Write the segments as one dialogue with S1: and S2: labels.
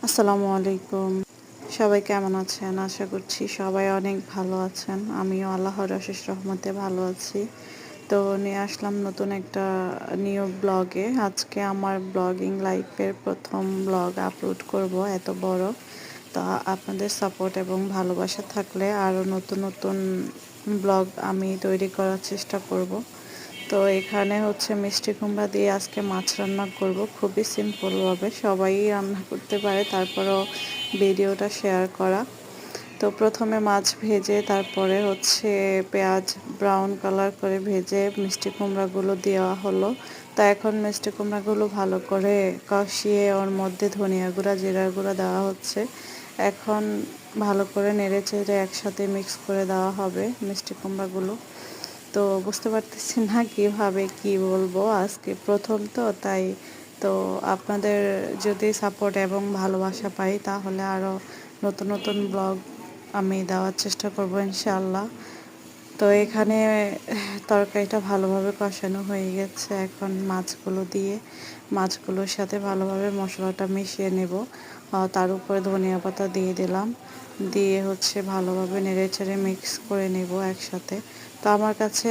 S1: আসসালামু আলাইকুম। সবাই কেমন আছেন? আশা করছি সবাই অনেক ভালো আছেন। আমিও আল্লাহর অশেষ রহমতে ভালো আছি। তো নিয়ে আসলাম নতুন একটা নিউ ব্লগে। আজকে আমার ব্লগিং লাইফের ১ম ব্লগ আপলোড করব, এত বড়। তো আপনাদের সাপোর্ট এবং ভালোবাসা থাকলে আরও নতুন নতুন ব্লগ আমি তৈরি করার চেষ্টা করব। তো এখানে হচ্ছে মিষ্টি কুমড়া দিয়ে আজকে মাছ রান্না করব, খুবই সিম্পলভাবে। সবাই রান্না করতে পারে, তারপরেও ভিডিওটা শেয়ার করা। তো প্রথমে মাছ ভেজে তারপরে হচ্ছে পেঁয়াজ ব্রাউন কালার করে ভেজে মিষ্টি কুমড়াগুলো দেওয়া হলো। তো এখন মিষ্টি কুমড়াগুলো ভালো করে কষিয়ে ওর মধ্যে ধনিয়া গুঁড়া জিরা গুঁড়া দেওয়া হচ্ছে। এখন ভালো করে নেড়ে চেড়ে একসাথে মিক্স করে দেওয়া হবে মিষ্টি কুমড়াগুলো। তো বুঝতে পারতেছি না কিভাবে কি বলবো, আজকে প্রথম তো তাই। তো আপনাদের যদি সাপোর্ট এবং ভালোবাসা পাই তাহলে আরও নতুন নতুন ব্লগ আমি দেওয়ার চেষ্টা করব ইনশাআল্লাহ। তো এখানে তরকারিটা ভালোভাবে কষানো হয়ে গেছে। এখন মাছগুলোর সাথে ভালোভাবে মশলাটা মিশিয়ে নেব। তার উপরে ধনিয়া পাতা দিয়ে দিলাম, দিয়ে হচ্ছে ভালোভাবে নেড়েচেড়ে মিক্স করে নেব একসাথে। তো আমার কাছে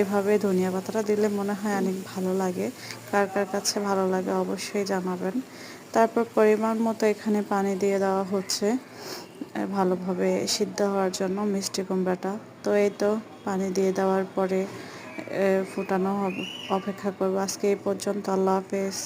S1: এভাবে ধনিয়া পাতাটা দিলে মনে হয় অনেক ভালো লাগে। কার কার কাছে ভালো লাগে অবশ্যই জানাবেন। তারপর পরিমাণ মতো এখানে পানি দিয়ে দেওয়া হচ্ছে ভালোভাবে সিদ্ধ হওয়ার জন্য মিষ্টি কুমড়াটা। তো এই তো পানি দিয়ে দেওয়ার পরে ফুটানো অপেক্ষা করবো। আজকে এই পর্যন্ত। আল্লাহ হাফেজ।